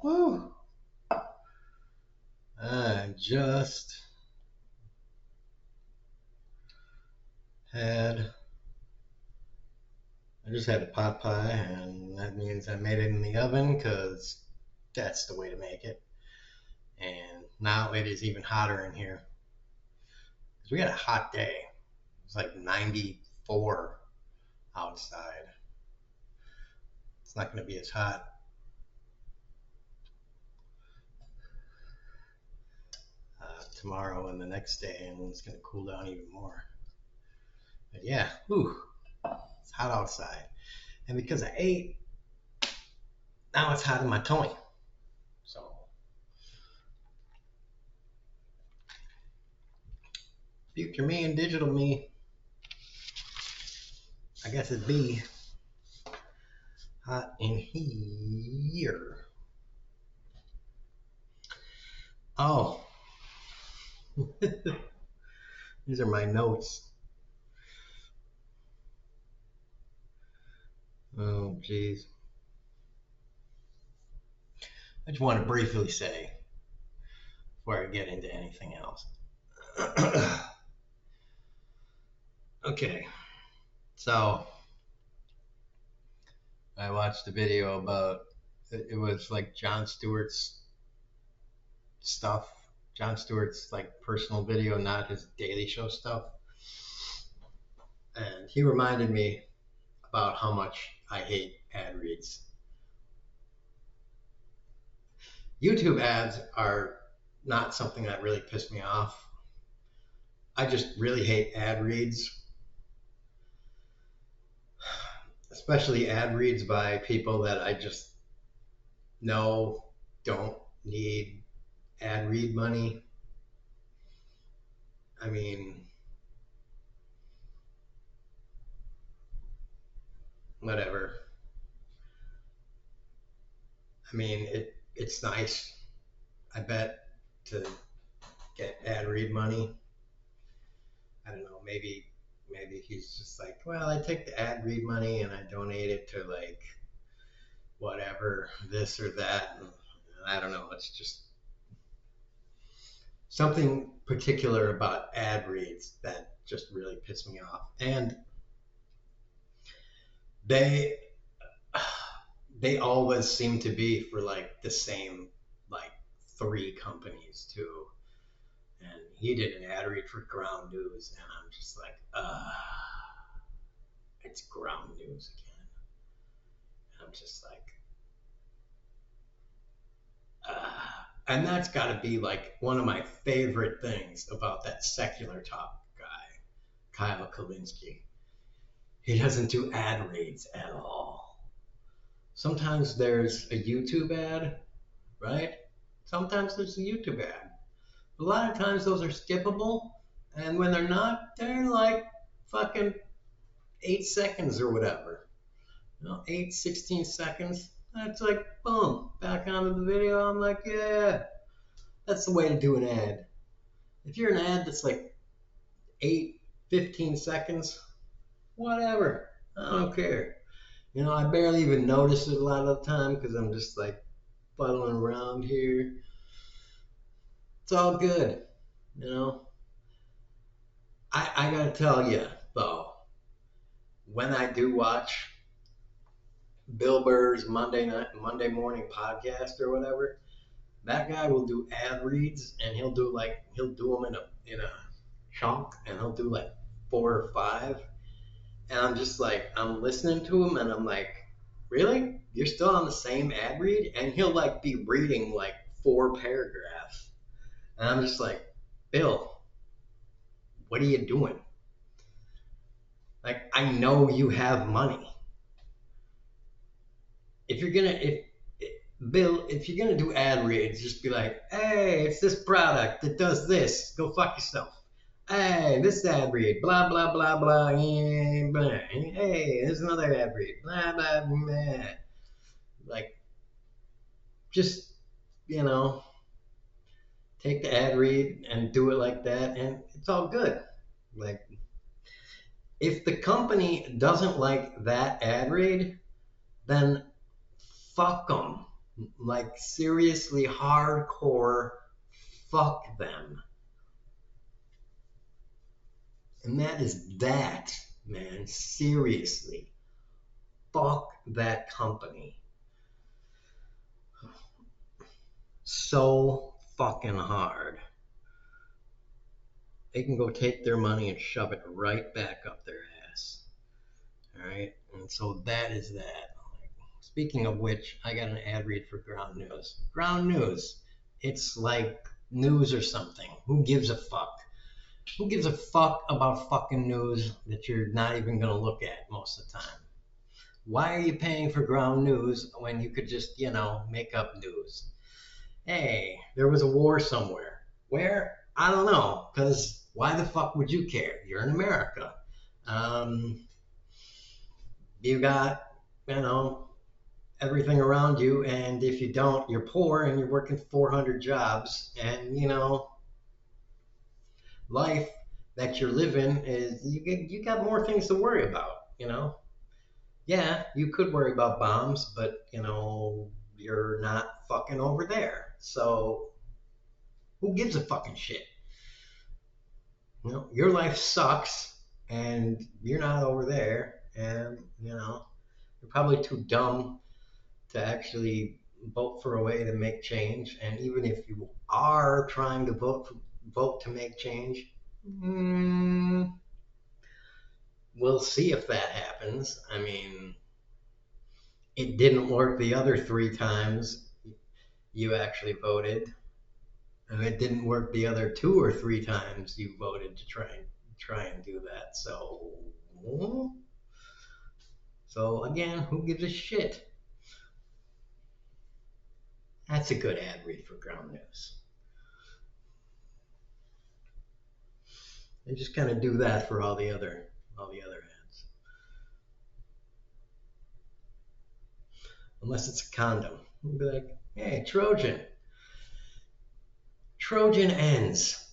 Woo! I just had I just had a pot pie, and that means I made it in the oven because that's the way to make it. And now it is even hotter in here because we had a hot day. It's like 94 outside. It's not going to be as hot tomorrow and the next day, and it's going to cool down even more. But yeah, whew, it's hot outside. And because I ate, now it's hot in my tummy. So, future me and digital me, I guess it'd be hot in here. Oh, these are my notes. Oh, geez. I just want to briefly say before I get into anything else. Okay, so I watched a video about it was like Jon Stewart's stuff. Jon Stewart's like personal video, not his Daily Show stuff. And he reminded me about how much I hate ad reads. YouTube ads are not something that really pissed me off. I just really hate ad reads, especially ad reads by people that I just know don't need ad read money. I mean, whatever. I mean, it's nice, I bet, to get ad read money. I don't know, maybe he's just like, well, I take the ad read money and I donate it to like whatever, this or that. And I don't know, it's just something particular about ad reads that just really pissed me off. And they they always seem to be for like the same like three companies too. And he did an ad read for Ground News, and I'm just like, it's Ground News again. And I'm just like, and that's got to be like one of my favorite things about that secular talk guy, Kyle Kalinske. He doesn't do ad reads at all. Sometimes there's a YouTube ad, right? Sometimes there's a YouTube ad. A lot of times those are skippable, and when they're not, they're like fucking 8 seconds or whatever. 8, 16 seconds. That's like, boom, back onto the video. I'm like, yeah, that's the way to do an ad. If you're an ad that's like 8, 15 seconds, whatever. I don't care. I barely even notice it a lot of the time because I'm just like fuddling around here. It's all good, you know. I gotta tell you though, when I do watch Bill Burr's Monday morning podcast or whatever, that guy will do ad reads and he'll do them in a chunk, and he'll do like 4 or 5, and I'm just like, I'm listening to him and I'm like, really? You're still on the same ad read? And he'll like be reading like 4 paragraphs, and I'm just like, Bill, what are you doing? Like, I know you have money. If you're gonna do ad reads, just be like, hey, it's this product that does this. Go fuck yourself. Hey, this ad read, blah blah blah blah. Hey, there's another ad read, blah blah blah. Like, just you know, take the ad read and do it like that, and it's all good. Like, if the company doesn't like that ad read, then fuck them. Like seriously hardcore fuck them. And that is that, man. Seriously. Fuck that company. So fucking hard. They can go take their money and shove it right back up their ass. All right. And so that is that. Speaking of which, I got an ad read for Ground News. Ground News. It's like news or something. Who gives a fuck? Who gives a fuck about fucking news that you're not even going to look at most of the time? Why are you paying for Ground News when you could just, make up news? Hey, there was a war somewhere. Where? I don't know, because why the fuck would you care? You're in America. Um, you got, you know, everything around you, and if you don't, you're poor and you're working 400 jobs, and, life that you're living is you got more things to worry about. Yeah, you could worry about bombs, but you're not fucking over there. So who gives a fucking shit? Your life sucks and you're not over there, and you're probably too dumb to actually vote for a way to make change. And even if you are trying to vote to make change, mm, we'll see if that happens. I mean, it didn't work the other three times you actually voted, and it didn't work the other two or three times you voted to try and do that. So again, who gives a shit? That's a good ad read for Ground News. They just kind of do that for all the other ads, unless it's a condom. You'll be like, hey, Trojan ends.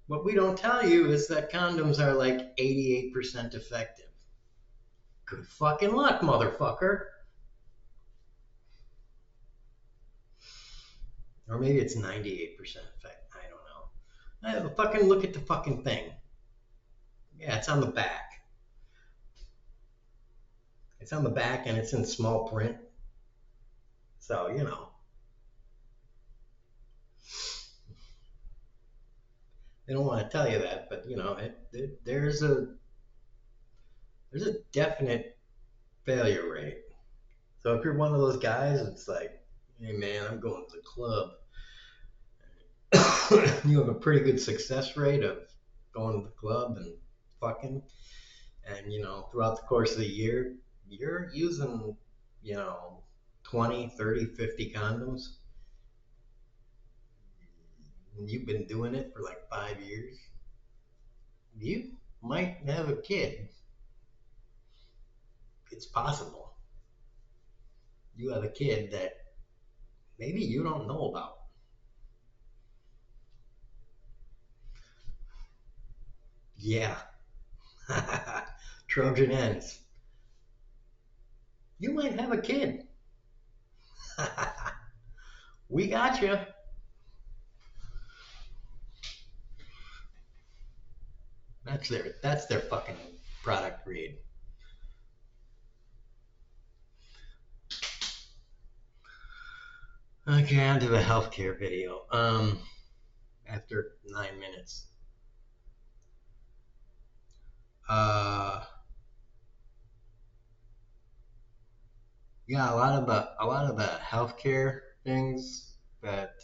What we don't tell you is that condoms are like 88% effective. Good fucking luck, motherfucker. Or maybe it's 98% effective. I don't know. Fucking look at the fucking thing. Yeah, it's on the back. It's on the back and it's in small print. So, they don't want to tell you that, but there's a definite failure rate. So if you're one of those guys, it's like, hey man, I'm going to the club. You have a pretty good success rate of going to the club and fucking, and throughout the course of the year, you're using, you know, 20, 30, 50 condoms. And you've been doing it for like 5 years. You might have a kid. It's possible. You have a kid that maybe you don't know about. Yeah. Trojan ends. You might have a kid. We got you. That's their fucking product read. Okay, on to the healthcare video. After 9 minutes. Uh, yeah, a lot of the healthcare things that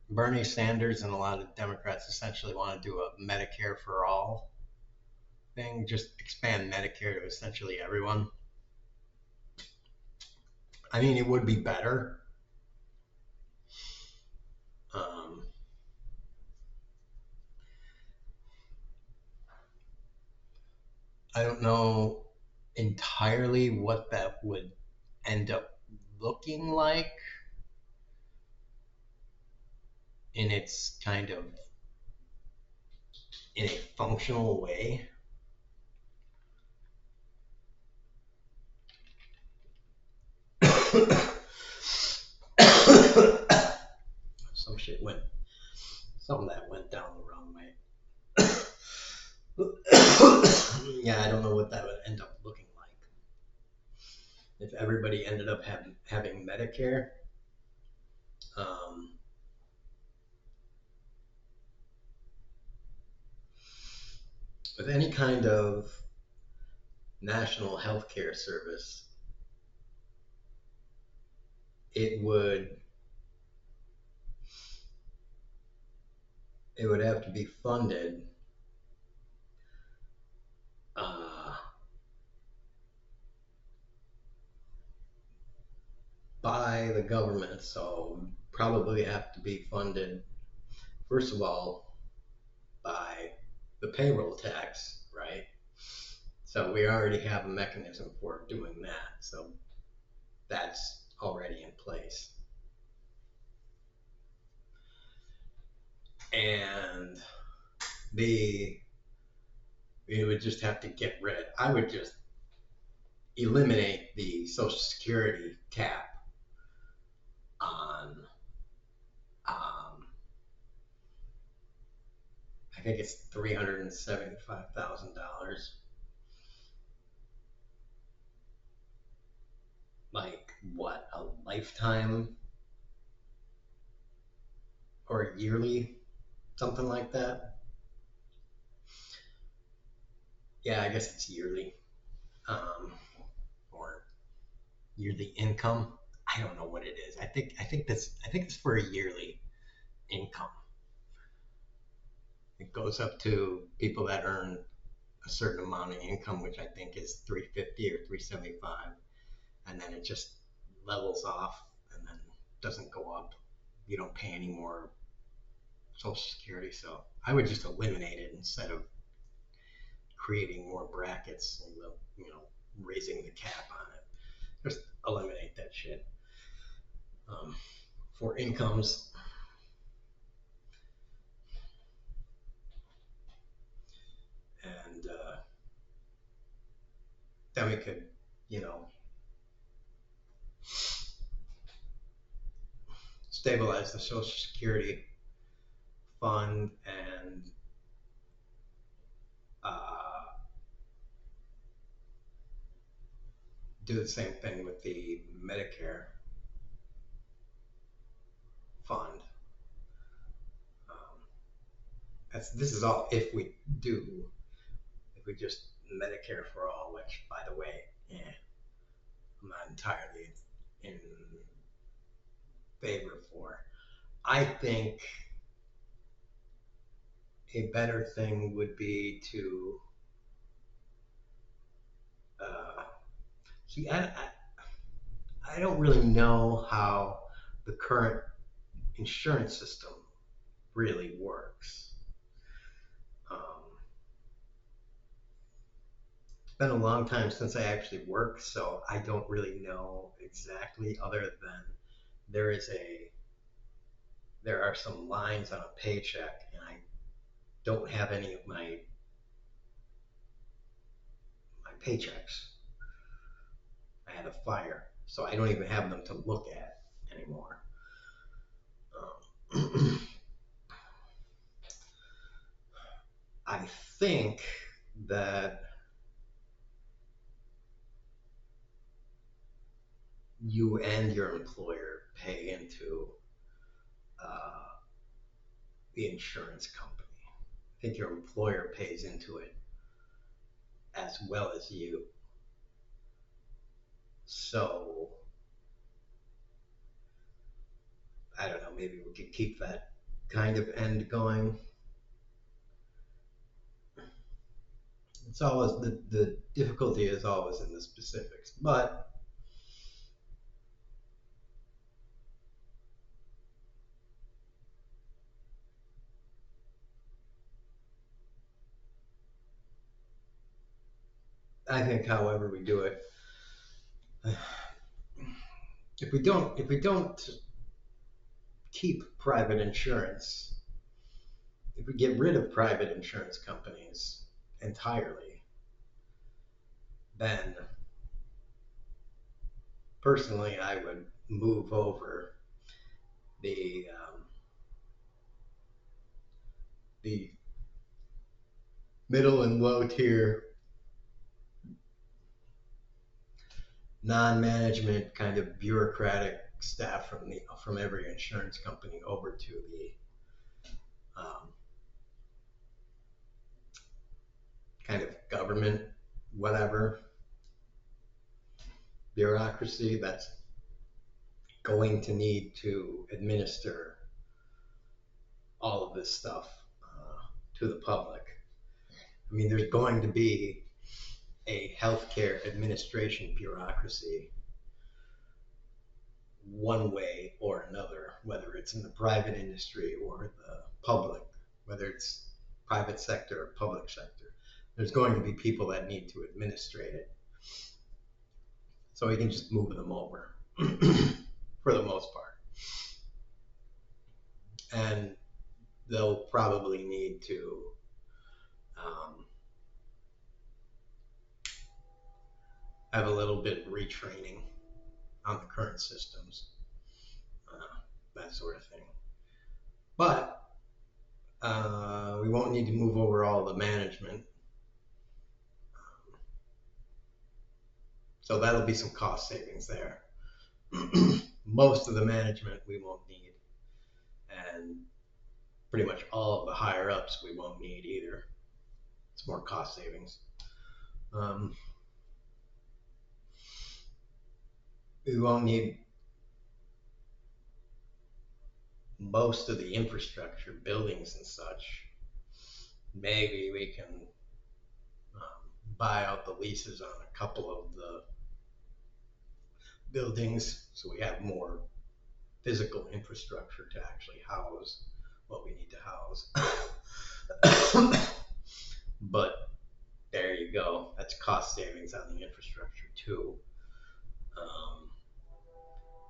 Bernie Sanders and a lot of Democrats essentially want to do a Medicare for all thing, just expand Medicare to essentially everyone. I mean, it would be better. Um, I don't know entirely what that would end up looking like in its kind of in a functional way. Some shit went, something that went down the wrong way. Yeah, I don't know what that would end up looking like if everybody ended up having Medicare. Um, with any kind of national health care service, it would have to be funded uh, by the government. So probably have to be funded first of all by the payroll tax, right? So we already have a mechanism for doing that. So that's already in place. And the we would just have to get rid. I would just eliminate the Social Security cap on, I think it's $375,000. Like what, a lifetime or yearly, something like that. Yeah, I guess it's yearly, or yearly income. I don't know what it is. I think it's for a yearly income. It goes up to people that earn a certain amount of income, which I think is 350 or 375, and then it just levels off and then doesn't go up. You don't pay any more Social Security, so I would just eliminate it instead of creating more brackets and raising the cap on it. Just eliminate that shit um, for incomes, and then we could, you know, stabilize the Social Security fund and uh, do the same thing with the Medicare fund. Um, this is all if we just Medicare for all, which by the way, I'm not entirely in favor for. I think a better thing would be to uh, see. I don't really know how the current insurance system really works. Um, it's been a long time since I actually worked, so I don't really know exactly. Other than there is a there are some lines on a paycheck, and I don't have any of my paychecks. I had a fire, so I don't even have them to look at anymore. I think that you and your employer pay into uh, the insurance company. I think your employer pays into it as well as you. So I don't know, maybe we could keep that kind of end going. It's always the difficulty is always in the specifics, but I think however we do it, if we don't keep private insurance, if we get rid of private insurance companies entirely, then personally, I would move over the the middle and low tier non-management kind of bureaucratic staff from every insurance company over to the um, kind of government whatever bureaucracy that's going to need to administer all of this stuff to the public. I mean, there's going to be a healthcare administration bureaucracy one way or another, whether it's in the private industry or the public, whether it's private sector or public sector. There's going to be people that need to administrate it. So we can just move them over for the most part. And they'll probably need to have a little bit of retraining on the current systems, that sort of thing. But we won't need to move over all the management. So that'll be some cost savings there. Most of the management we won't need. And pretty much all of the higher ups we won't need either. It's more cost savings. We won't need most of the infrastructure, buildings and such. Maybe we can buy out the leases on a couple of the buildings so we have more physical infrastructure to actually house what we need to house. But there you go. That's cost savings on the infrastructure too.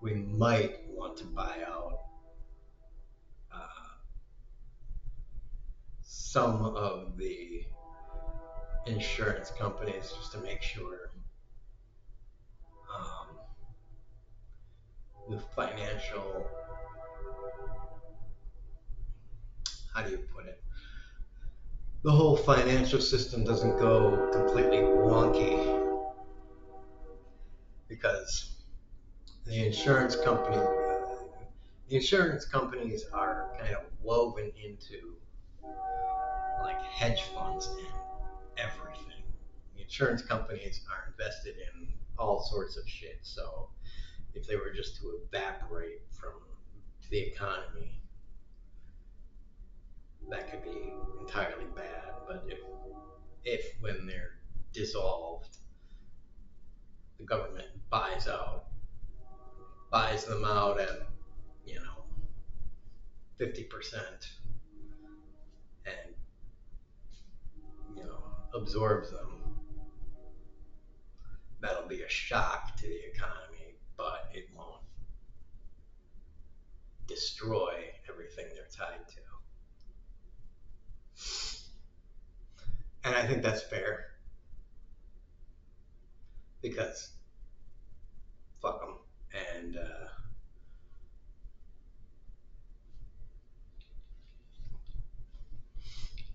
We might want to buy out some of the insurance companies just to make sure the financial, how do you put it, the whole financial system doesn't go completely wonky, because the insurance companies are kind of woven into like hedge funds and everything. The insurance companies are invested in all sorts of shit. So if they were just to evaporate from the economy, that could be entirely bad. But if when they're dissolved, the government buys them out at 50% and absorbs them, that'll be a shock to the economy, but it won't destroy everything they're tied to. And I think that's fair, because fuck them. And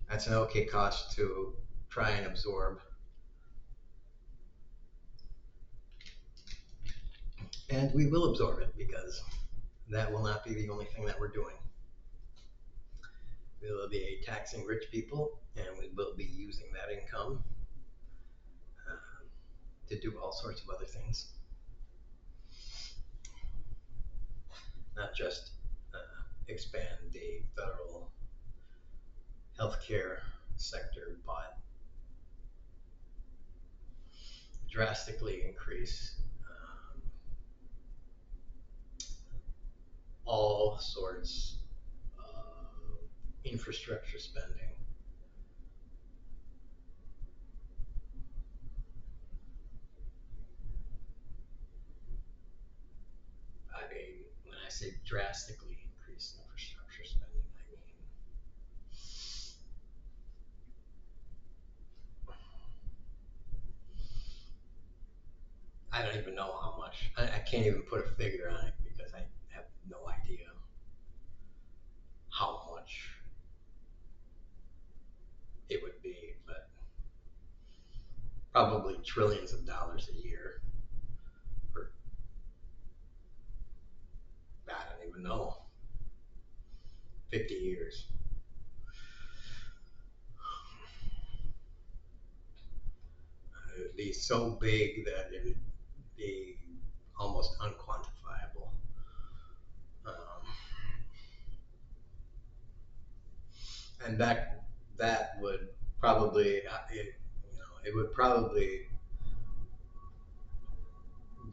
that's an okay cost to try and absorb. And we will absorb it, because that will not be the only thing that we're doing. We will be taxing rich people, and we will be using that income to do all sorts of other things. Not just expand the federal healthcare sector, but drastically increase all sorts of infrastructure spending. I mean, when I say drastically increase infrastructure spending, I don't even know how much much. I can't even put a figure on it because I have no idea how much it would be, but probably trillions of dollars a year. For, I don't even know, 50 years. It would be so big that it would be almost unquantifiable. Um, and that would probably, it would probably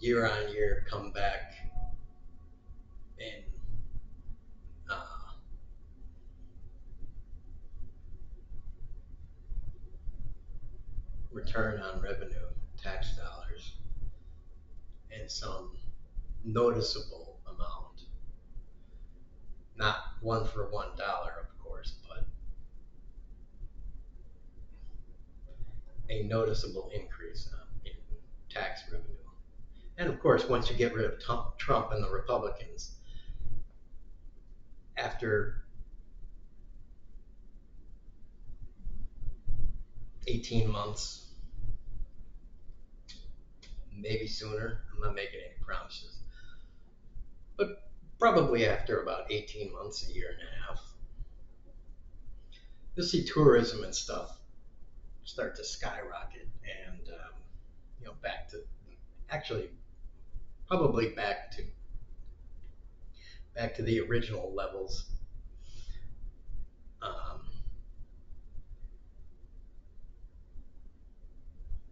year on year come back in uh, return on revenue tax dollars in some noticeable amount. Not one for $1, of course, but a noticeable increase in tax revenue. And of course, once you get rid of Trump and the Republicans, after 18 months, maybe sooner, I'm not making any promises, but probably after about 18 months, a year and a half, you'll see tourism and stuff start to skyrocket and, back to, actually, probably back to the original levels. Um,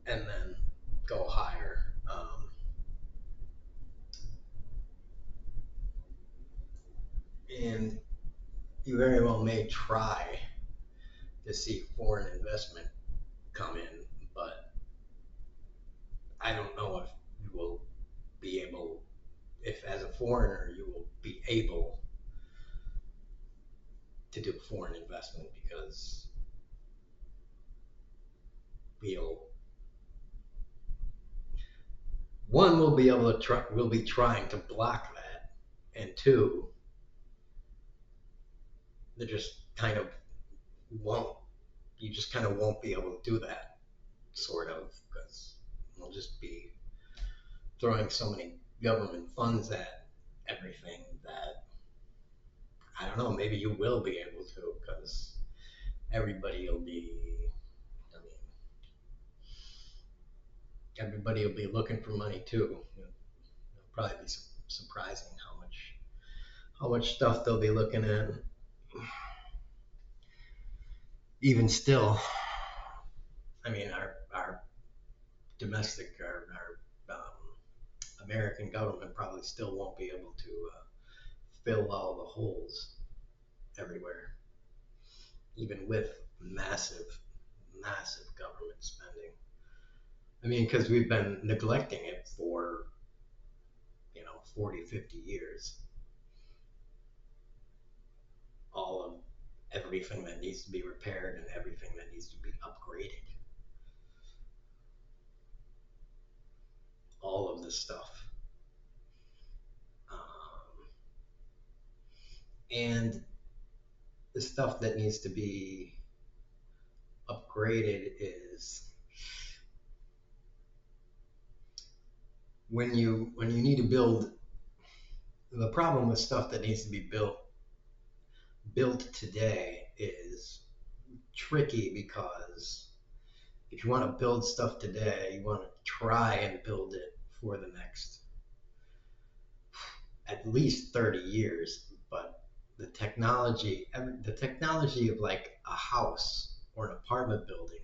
and then go higher. And you very well may try to see foreign investment come in, but I don't know if you will be able, if as a foreigner you will be able to do foreign investment because we'll, one, will be able to try, we'll be trying to block that, and two, they just kind of won't, you just kind of won't be able to do that, sort of, because we'll just be throwing so many government funds at everything that I don't know, maybe you will be able to because everybody will be, I mean, everybody will be looking for money too. It'll probably be surprising how much stuff they'll be looking at. Even still, I mean, our domestic, American government probably still won't be able to fill all the holes everywhere, even with massive, massive government spending. I mean, because we've been neglecting it for, 40, 50 years. All of everything that needs to be repaired and everything that needs to be upgraded. All of this stuff. Um, and the stuff that needs to be upgraded is when you need to build. The problem with stuff that needs to be built today is tricky because if you want to build stuff today, you want to try and build it for the next at least 30 years. But the technology of like a house or an apartment building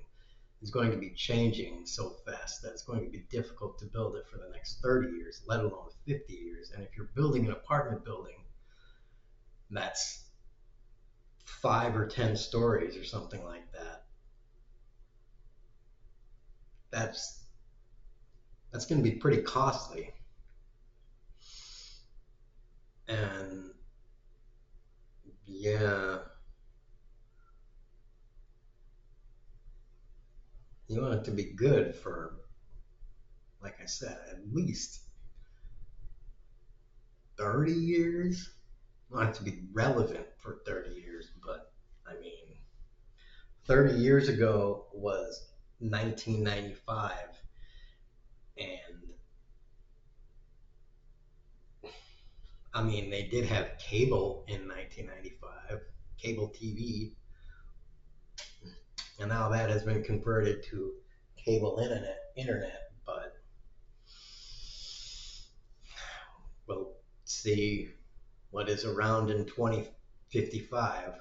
is going to be changing so fast that it's going to be difficult to build it for the next 30 years, let alone 50 years. And if you're building an apartment building that's 5 or 10 stories or something like that, that's going to be pretty costly. And yeah, you want it to be good for, like I said, at least 30 years. I want it to be relevant for 30 years, but I mean, 30 years ago was 1995, and I mean, they did have cable in 1995, cable TV, and now that has been converted to cable internet, but we'll see what is around in 2055.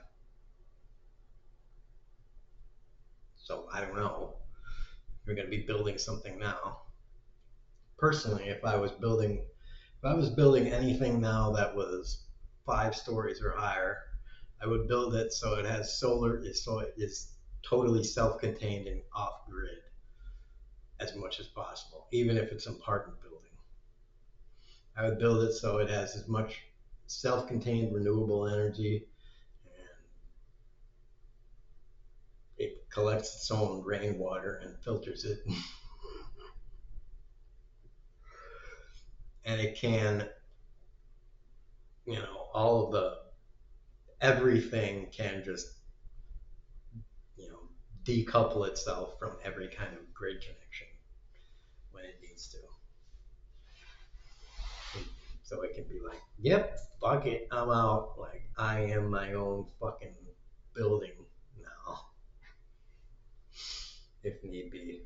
So I don't know. We're going to be building something now. Personally, if I was building anything now that was 5 stories or higher, I would build it so it has solar, so it is totally self-contained and off-grid as much as possible, even if it's an apartment building. I would build it so it has as much self-contained renewable energy, and it collects its own rainwater and filters it. And it can, all of the everything can just, you know, decouple itself from every kind of grid connection when it needs to. So it can be like, yep, fuck it, I'm out. Like, I am my own fucking building now, if need be.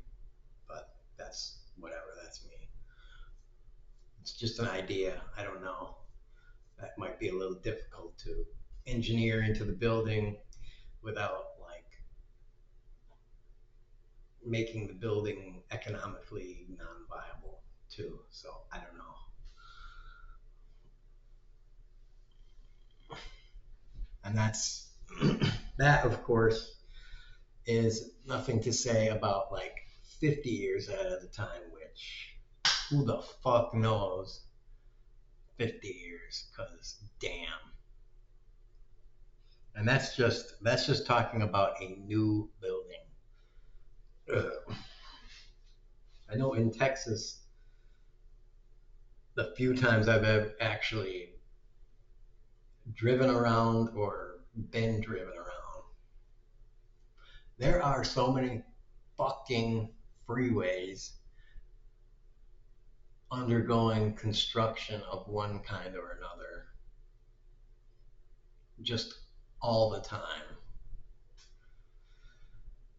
But that's whatever, that's me. It's just an idea. I don't know. That might be a little difficult to engineer into the building without like making the building economically non-viable too. So I don't know. And that's that, of course, is nothing to say about like 50 years ahead of the time, which who the fuck knows 50 years, because damn. And that's just talking about a new building. Ugh. I know in Texas, the few times I've ever actually driven around or been driven around, there are so many fucking freeways undergoing construction of one kind or another just all the time.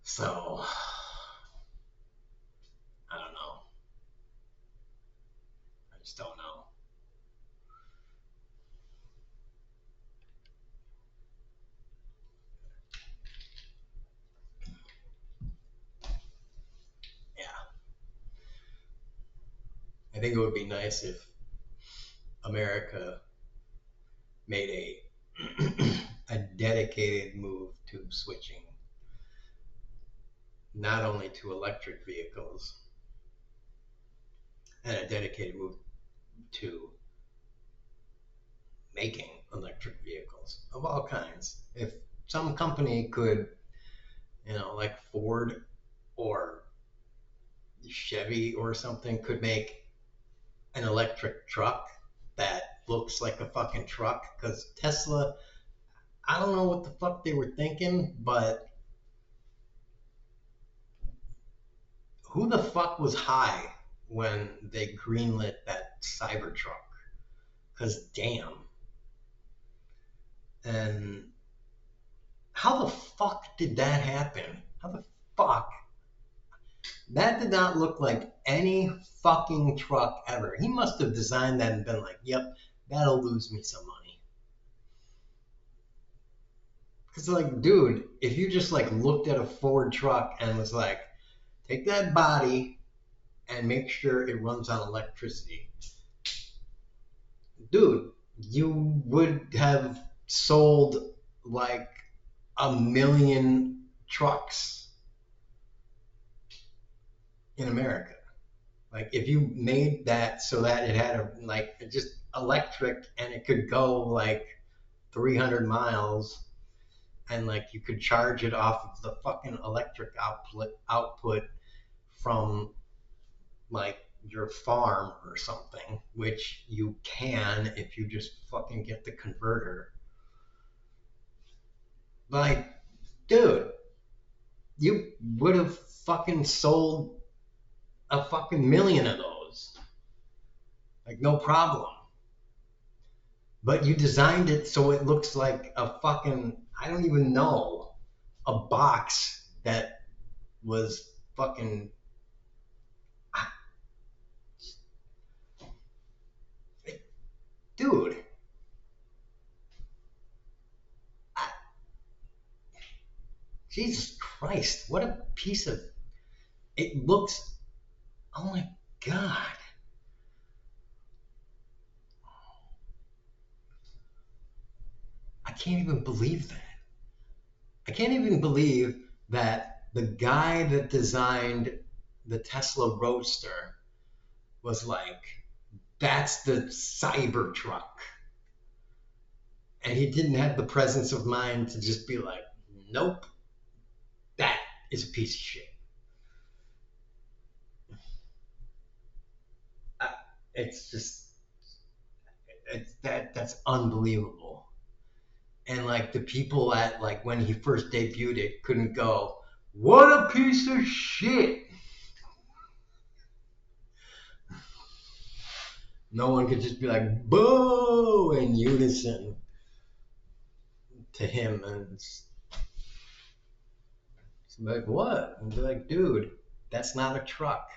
So, I don't know. I just don't know. Yeah. I think it would be nice if America made a dedicated move to switching not only to electric vehicles and a dedicated move to making electric vehicles of all kinds. If some company could, like Ford or Chevy or something could make an electric truck that looks like a fucking truck, because Tesla, I don't know what the fuck they were thinking, but who the fuck was high when they greenlit that Cybertruck? Because damn. And how the fuck did that happen? How the fuck? That did not look like any fucking truck ever. He must have designed that and been like, yep, that'll lose me some money. Because, like, dude, if you just, like, looked at a Ford truck and was like, take that body and make sure it runs on electricity, dude, you would have sold, like, 1 million trucks in America. Like if you made that so that it had just electric and it could go like 300 miles, and like you could charge it off of the fucking electric output from like your farm or something, which you can if you just fucking get the converter. Like, dude, you would have fucking sold a fucking million of those. Like, no problem. But you designed it so it looks like a fucking, I don't even know, a box that was fucking, dude, I, Jesus Christ, what a piece of, it looks, oh my God. I can't even believe that. I can't even believe that the guy that designed the Tesla Roadster was like, that's the Cybertruck. And he didn't have the presence of mind to just be like, nope, that is a piece of shit. It's just, that's unbelievable. And like the people at like when he first debuted it couldn't go, what a piece of shit. No one could just be like, boo, in unison to him. And it's like, what? And be like, dude, that's not a truck.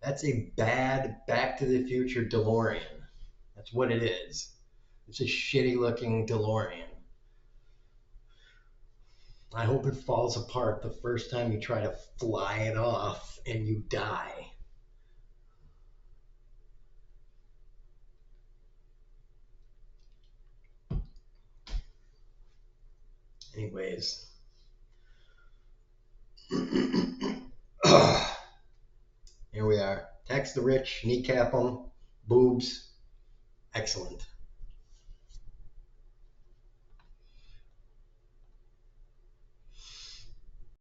That's a bad Back to the Future DeLorean. That's what it is. It's a shitty looking DeLorean. I hope it falls apart the first time you try to fly it off and you die. Anyways. Here we are. Text the rich, kneecap them, boobs. Excellent.